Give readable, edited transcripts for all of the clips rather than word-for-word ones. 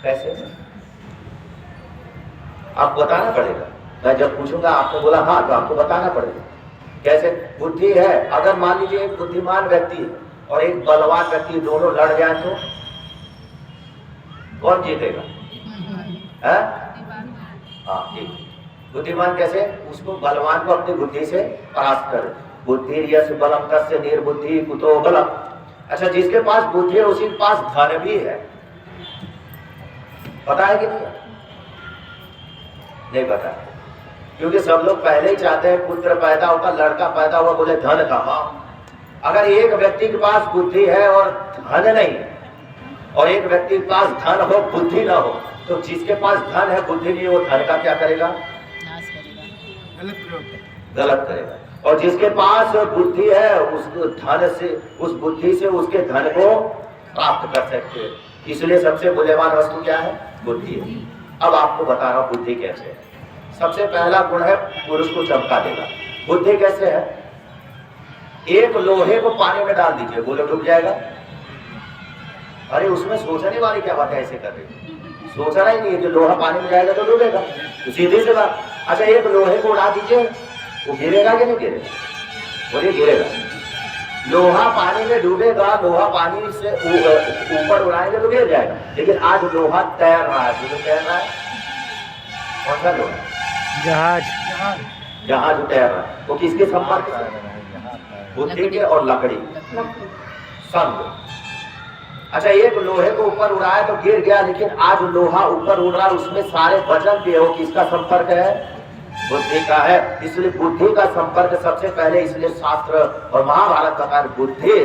कैसे? आपको बताना पड़ेगा। मैं जब पूछूंगा आपने बोला हाँ, तो आपको बताना पड़ेगा कैसे। बुद्धि है, अगर मान लीजिए एक बुद्धिमान व्यक्ति है और एक बलवान व्यक्ति, दोनों लड़ जाए तो कौन जीतेगा? है? हाँ ठीक। बुद्धिमान कैसे? उसको बलवान को अपनी बुद्धि से परास्त करे। बुद्धि यस्य बलम तस्य निर्बुद्धि कुतो बलम। अच्छा, जिसके पास बुद्धि है उसी के पास धन भी है, पता है कि नहीं? नहीं पता, क्योंकि सब लोग पहले ही चाहते हैं पुत्र पैदा होता, लड़का पैदा हुआ बोले धन कमाओ। अगर एक व्यक्ति के पास बुद्धि है और धन नहीं, और एक व्यक्ति के पास धन हो बुद्धि ना हो, तो जिसके पास धन है बुद्धि नहीं, वो धन का क्या करेगा? नाश करेगा, गलत करेगा। और जिसके पास बुद्धि है उस धन से, उस बुद्धि से उसके धन को प्राप्त कर सकते हैं। इसलिए सबसे मूल्यवान वस्तु क्या है? बुद्धि है। अब आपको बता रहा हूं बुद्धि कैसे है। सबसे पहला गुण है पुरुष को चमका देगा। बुद्धि कैसे है? एक लोहे को पानी में डाल दीजिए, बोले डूब जाएगा। अरे उसमें सोचने वाली क्या बात है, ऐसे कर रही? सोचना ही नहीं है कि लोहा पानी में जाएगा तो डूबेगा, तो सीधी सी बात। अच्छा, एक लोहे को उड़ा दीजिए, वो गिरेगा कि नहीं गिरेगा? बोलिए गिरेगा। लोहा पानी में डूबेगा, लोहा पानी से ऊपर उड़ाएंगे तो गिर जाएगा। लेकिन आज लोहा तैर रहा है, तो तैर रहा है। कौन सा लोहा? जहाज। जहाज तैर रहा है, वो किसके संपर्क में? बुद्धि के और लकड़ी संग। अच्छा, एक लोहे को ऊपर उड़ाया तो गिर गया, लेकिन आज लोहा ऊपर उड़ रहा है, उसमें सारे वजन भी है, वो किसका संपर्क है? बुद्धि का है। इसलिए बुद्धि का संपर्क सबसे पहले, इसलिए शास्त्र और महाभारत का बुद्धि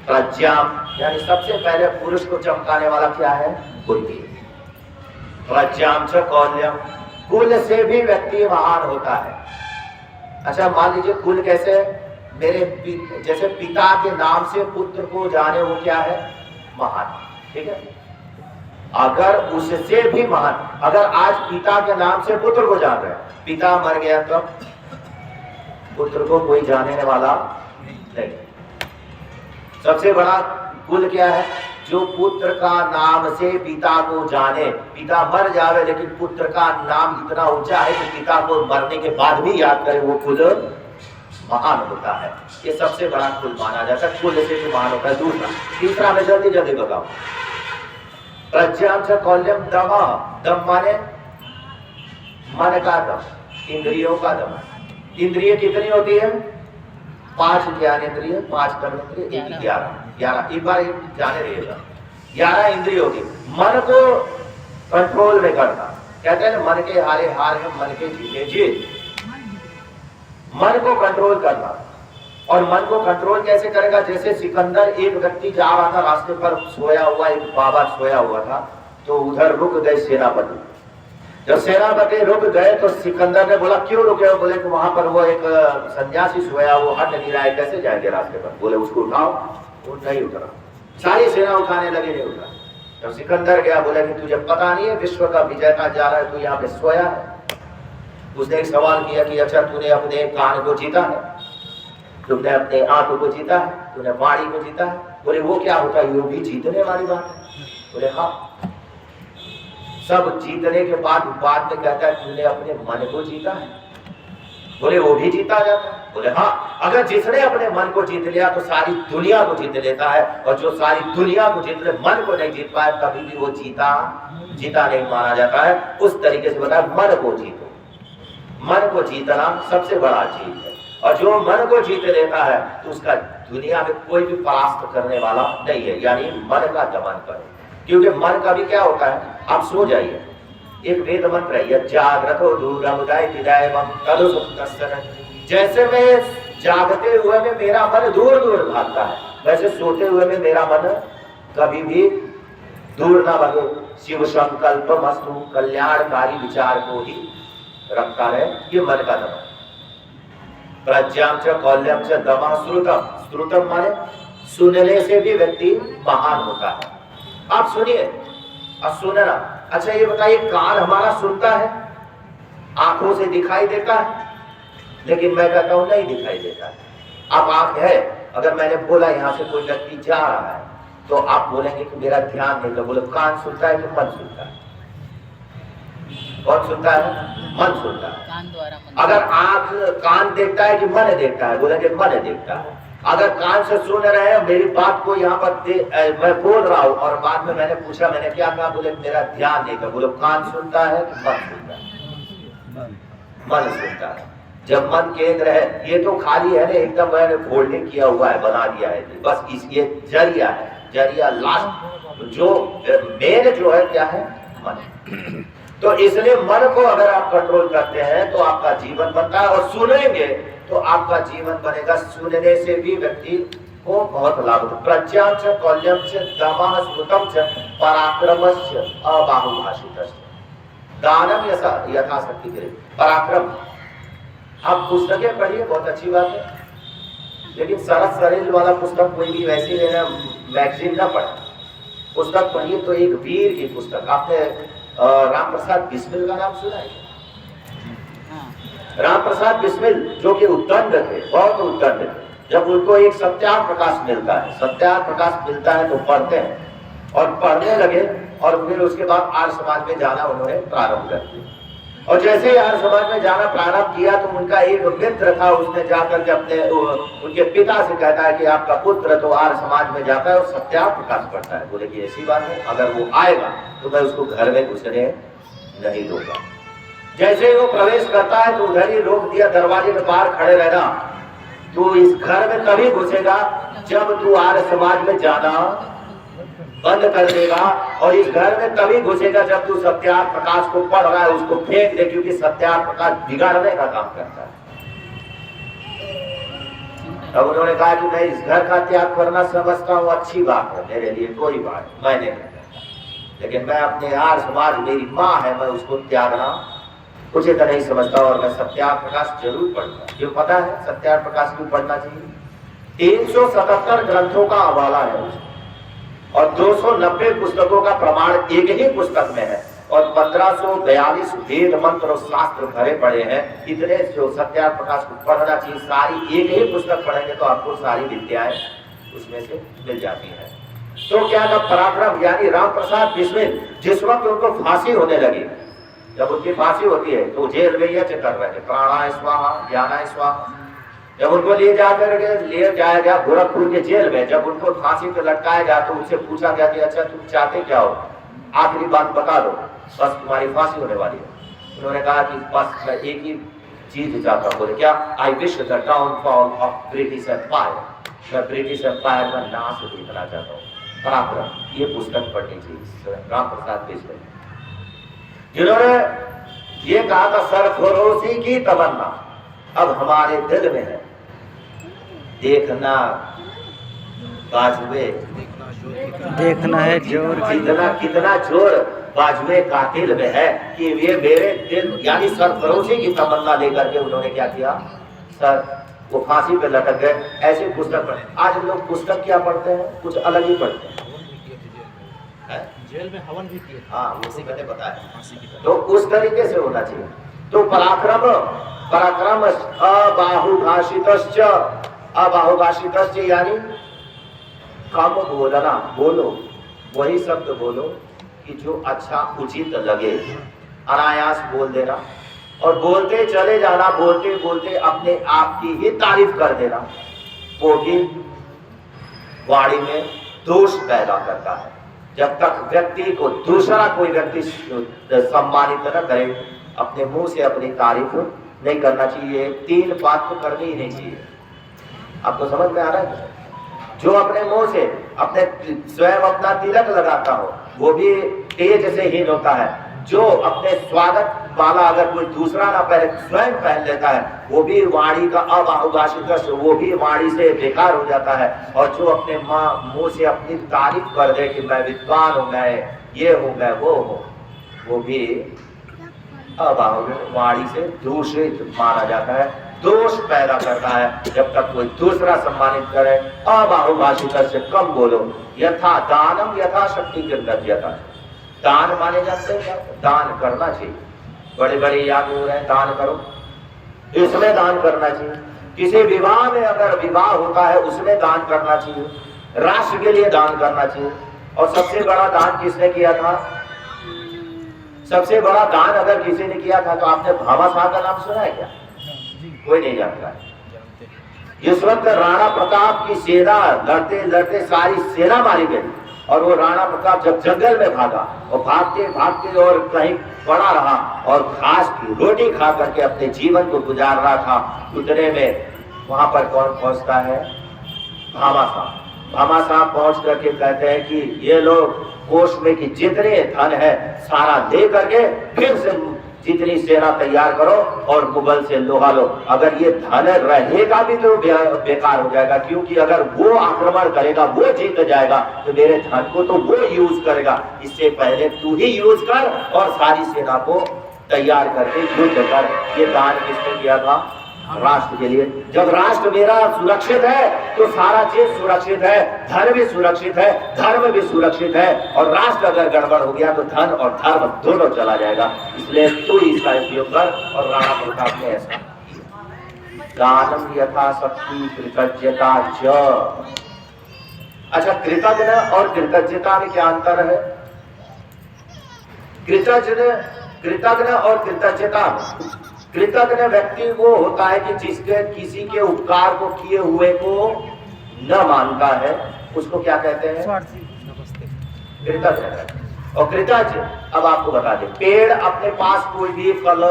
प्रज्ञाम, यानी सबसे पहले पुरुष को चमकाने वाला क्या है? बुद्धि। प्रज्ञाम च कौल्यम, कुल से भी व्यक्ति महान होता है। अच्छा, मान लीजिए कुल कैसे? मेरे जैसे पिता के नाम से पुत्र को जाने, वो क्या है? महान। ठीक है, अगर उससे भी महान, अगर आज पिता के नाम से पुत्र को जान रहे हैं, पिता मर गया तो पुत्र को कोई जानने वाला नहीं। सबसे बड़ा कुल क्या है? जो पुत्र का नाम से पिता को जाने। पिता मर जावे लेकिन पुत्र का नाम इतना ऊंचा है कि पिता को मरने के बाद भी याद करे, वो कुल महान होता है। ये सबसे बड़ा कुल माना जाता है, कुल से भी महान होता है। दूसरा, तीसरा मैं जल्दी जल्दी बताऊं। प्रज्ञान च कौल्यम दम, दम माने मन का दम, इंद्रियों का दम। इंद्रिय कितनी होती है? 5 ज्ञान इंद्रिय, 5 कर्म इंद्रिय, 11। एक बार जाने रहिएगा, 11 इंद्रिय होगी। मन को कंट्रोल में करना, कहते हैं मन के हारे हार है, मन के जीते जीत। मन को कंट्रोल करना, और मन को कंट्रोल कैसे करेगा? जैसे सिकंदर, एक व्यक्ति जा रहा था रास्ते पर, सोया हुआ एक बाबा सोया हुआ था, तो उधर रुक गए सेनापति। जब सेनापति रुक गए तो सिकंदर ने बोला क्यों रुके हो? बोले कि वहां पर वो एक सन्यासी सोया, वो हट नहीं रहा है, कैसे जाएंगे रास्ते पर? बोले उसको उठाओ। वो नहीं उतरा, सारी सेना उठाने लगे, नहीं उतरा। जब सिकंदर गया, बोला कि तुझे पता नहीं है विश्व का विजेता जा रहा है, तू यहाँ पे सोया है। उसने एक सवाल किया कि अच्छा, तूने अपने कान को जीता है, तुमने अपने आंखों को जीता है, तूने वाणी को जीता है। बोले वो क्या होता है? ये भी जीतने वाली बात है। बोले हाँ, सब जीतने के बाद में कहता है तूने अपने मन को जीता है। बोले वो भी जीता जाता है। बोले हाँ, अगर जिसने अपने मन को जीत लिया तो सारी दुनिया को जीत लेता है, और जो सारी दुनिया को जीत ले, मन को नहीं जीत पाए, कभी भी वो जीता नहीं माना जाता है। उस तरीके से बताया मन को जीतो। मन को जीतना सबसे बड़ा चीज है, और जो मन को जीत लेता है तो उसका दुनिया में कोई भी परास्त करने वाला नहीं है। यानी मन का दमन करो, क्योंकि मन का भी क्या होता है? आप सो जाइए, एक वेद मंत्र है, जाग्रतो दूरमुदय विदयमं तदु सुप्तस्सन्। जैसे मैं जागते हुए में मेरा मन दूर दूर भागता है, वैसे सोते हुए में मेरा मन कभी भी दूर ना भागे। शिव संकल्प मस्तु, कल्याणकारी विचार को ही रखता है, ये मन का दमन। प्रज्ञाम च कौल्यम च दमः श्रुतम, श्रुतम माने सुनने से भी व्यक्ति महान होता है। आप सुनिए और सुनना। अच्छा ये बताइए, कान हमारा सुनता है, आंखों से दिखाई देता है, लेकिन मैं कहता हूं नहीं दिखाई देता है। अब आंख है, अगर मैंने बोला यहां से कोई व्यक्ति जा रहा है तो आप बोलेंगे कि मेरा ध्यान नहीं, तो बोले कान सुनता है कि मन सुनता है? कौन सुनता है? मन सुनता है। कान द्वारा मन। अगर आंख कान देखता है कि मन देखता है? बोलेंगे मन देखता है। अगर कान से सुन रहे हैं मेरी बात को यहाँ पर मैं बोल रहा हूँ और बाद में मैंने पूछा मैंने क्या कहा, बोले मेरा ध्यान नहीं था। बोलो कान सुनता है कि मन सुनता है? मन सुनता है। जब मन केंद्र है, ये तो खाली है ना, एकदम मैंने फोल्डिंग किया हुआ है, बना दिया है, बस इस ये जरिया है, जरिया लास्ट जो मेन जो है क्या है? मन। तो इसलिए मन को अगर आप कंट्रोल करते हैं तो आपका जीवन बनता है, और सुनेंगे तो आपका जीवन बनेगा। सुनने से भी व्यक्ति को बहुत लाभ होता है। प्रज्ञांच कौल्यंच दमः स्मृतंच पराक्रमश्च अबाहुभाषितश्च दानम यथाशक्ति करे। पराक्रम, आप पुस्तकें पढ़िए, बहुत अच्छी बात है, लेकिन सरस सरेल वाला पुस्तक कोई भी वैसे लेना, मैगजीन ना पढ़े, पुस्तक पढ़िए तो एक वीर की पुस्तक। आपने राम प्रसाद बिस्मिल का नाम सुना है? राम प्रसाद बिस्मिल जो कि उद्दंड थे, बहुत उद्दंड थे। जब उनको एक सत्याग्रह प्रकाश मिलता है, सत्याग्रह प्रकाश मिलता है तो पढ़ते हैं, और पढ़ने लगे, और फिर उसके बाद आर्य समाज में जाना उन्होंने प्रारंभ कर दिया। और जैसे ही आर्य समाज में जाना प्रारंभ किया तो उनका एक मित्र था, उसने जाकर के अपने उनके पिता से कहता है कि आपका पुत्र तो आर्य समाज में जाता है और सत्याग्रह प्रकाश पढ़ता है। बोले कि ऐसी बात है, अगर वो आएगा तो मैं उसको घर में घुसने नहीं दूंगा। जैसे ही वो प्रवेश करता है तो उधर ही रोक दिया, दरवाजे के बाहर खड़े रहना, तू इस घर में तभी घुसेगा जब तू आर्य समाज में जाना बंद कर देगा, और इस घर में तभी घुसेगा जब तू सत्याग्रह प्रकाश को पढ़ रहा है, उसको फेंक दे, क्योंकि सत्याग्रह प्रकाश बिगाड़ने का काम करता है। अब उन्होंने कहा कि मैं इस घर का त्याग करना समझता हूँ अच्छी बात है, मेरे लिए कोई बात मैं नहीं करता, लेकिन मैं अपने आर्य समाज, मेरी माँ है, मैं उसको त्यागना उचित नहीं समझता, और मैं सत्याग्रह प्रकाश जरूर पढ़ूंगा। क्यों पता है सत्याग्रह प्रकाश क्यों पढ़ना चाहिए? 377 ग्रंथों का हवाला है उसमें, और 290 पुस्तकों का प्रमाण एक ही पुस्तक में है, और 1542 वेद मंत्र और शास्त्र भरे पड़े हैं। इतने जो सत्याग्रह प्रकाश को पढ़ना चाहिए, सारी एक ही पुस्तक पढ़ेंगे तो आपको सारी विद्याएं उसमें से मिल जाती हैं। तो क्या था पराक्रम, यानी राम प्रसाद बिस्मिल जिस वक्त उनको फांसी होने लगी, जब उनकी फांसी होती है तो जेल में यह कर रहे थे, प्राणाय स्वाहा ज्ञानाय स्वाहा। जब उनको ले जाया गया गोरखपुर के जेल में, जब उनको फांसी पे लटकाया गया तो उनसे पूछा गया कि अच्छा तुम चाहते क्या हो, आखिरी बात बता दो, बस तुम्हारी फांसी होने वाली है। उन्होंने कहा कि बस मैं एक ही चीज चाहता हूँ। बोले क्या? I wish the downfall of British empire, मैं ब्रिटिश एम्पायर का नाश देखना चाहता हूँ। पराक्रम, ये पुस्तक पढ़नी चाहिए राम प्रसाद बिस्मिल, जिन्होंने ये कहा था सरफरोशी की तमन्ना अब हमारे दिल में है, देखना बाजुए, देखना है जोर, कितना जोर बाजुए कातिल में है कि ये मेरे दिल, यानी सरफरोशी की तमन्ना लेकर के उन्होंने क्या किया, सर वो फांसी पे लटक गए। ऐसी पुस्तक पढ़े। आज लोग पुस्तक क्या पढ़ते हैं, कुछ अलग ही पढ़ते हैं। जेल में हवन भी किए। हाँ, उसी मैंने बताया। तो उस तरीके से होना चाहिए। तो पराक्रम अबाहुभाषितश्च, अबाहुभाषितश्च यानी कम बोलना, बोलो वही शब्द बोलो कि जो अच्छा उचित लगे, अनायास बोल देना, और बोलते चले जाना, बोलते बोलते अपने आप की ही तारीफ कर देना, वो भी वाणी में दोष पैदा करता है। जब तक व्यक्ति को दूसरा कोई व्यक्ति सम्मानित न करे, अपने मुंह से अपनी तारीफ नहीं करना चाहिए। 3 बात तो करनी ही नहीं चाहिए। आपको समझ में आ रहा है? जो अपने मुंह से अपने स्वयं अपना तिलक लगाता हो वो भी तेज से हीन होता है। जो अपने स्वागत वाला अगर कोई दूसरा ना पहले स्वयं पहन लेता है वो भी वाणी का अबाहुभाषित, वो भी वाणी से बेकार हो जाता है। और जो अपने मुंह से अपनी तारीफ कर दे कि मैं विद्वान हूँ, मैं ये हूँ, मैं वो हूँ, वो भी वाणी से दूषित माना जाता है, दोष पैदा करता है। जब तक कोई दूसरा सम्मानित करे, अबाहुभाषित से कम बोलो। यथा दानम यथा शक्ति कृतज्ञता, दान माने जाते हैं, दान करना चाहिए। बड़े बड़े याद हो रहे हैं, दान करो, इसमें दान करना चाहिए। किसी विवाह में अगर विवाह होता है उसमें दान करना चाहिए। राष्ट्र के लिए दान करना चाहिए। और सबसे बड़ा दान किसने किया था? सबसे बड़ा दान अगर किसी ने किया था तो आपने भामा शाह का नाम सुना है क्या? कोई नहीं जानता है। जिस वक्त राणा प्रताप की सेना लड़ते लड़ते सारी सेना मारी गई और वो राणा प्रताप जब जंगल में भागा और भागते भागते और कहीं पड़ा रहा और घास की रोटी खा करके अपने जीवन को गुजार रहा था, उतने में वहां पर कौन पहुंचता है? भामा साहब। भामा साहब पहुंच करके कहते हैं कि ये लोग कोष में की जितने धन है सारा दे करके फिर से जितनी सेना तैयार करो और मुगल से लोहा लो। अगर ये धन रहेगा भी तो बेकार हो जाएगा, क्योंकि अगर वो आक्रमण करेगा, वो जीत जाएगा तो मेरे धन को तो वो यूज करेगा। इससे पहले तू ही यूज कर और सारी सेना को तैयार करके युद्ध कर। ये दान किसने किया था? राष्ट्र के लिए। जब राष्ट्र मेरा सुरक्षित है तो सारा चीज सुरक्षित है, धन भी सुरक्षित है, धर्म भी सुरक्षित है। और राष्ट्र अगर गड़बड़ हो गया तो धन और धर्म दोनों चला जाएगा। इसलिए तू इसका उपयोग कर। और राणा प्रताप ने ऐसा दानम यथा शक्ति कृतज्ञता च। अच्छा, कृतज्ञ और कृतज्ञता में क्या अंतर है? कृतज्ञ और कृतज्ञता, कृतज्ञ व्यक्ति वो होता है कि जिसके किसी के उपकार को किए हुए को न मानता है, उसको क्या कहते हैं? कृतज्ञ। और कृतज्ञ, अब आपको बता दें, पेड़ अपने पास कोई भी फल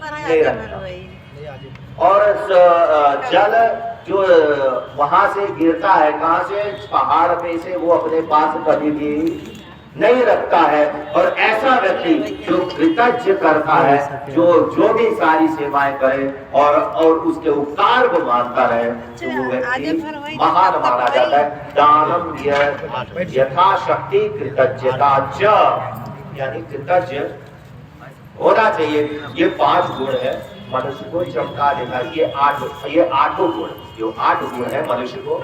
नहीं रखता और जल जो वहां से गिरता है, कहां से? पहाड़ पे से, वो अपने पास कभी भी नहीं रखता है। और ऐसा व्यक्ति जो कृतज्ञ करता है, जो भी सारी सेवाएं करे और उसके उपकार को मानता रहे, तो वो व्यक्ति महान माना जाता है। दानम यथाशक्ति कृतज्ञता च, यानी कृतज्ञ होना चाहिए। ये 5 गुण है, मनुष्य को चमका देता है। ये आठों गुण, जो 8 गुण है मनुष्य को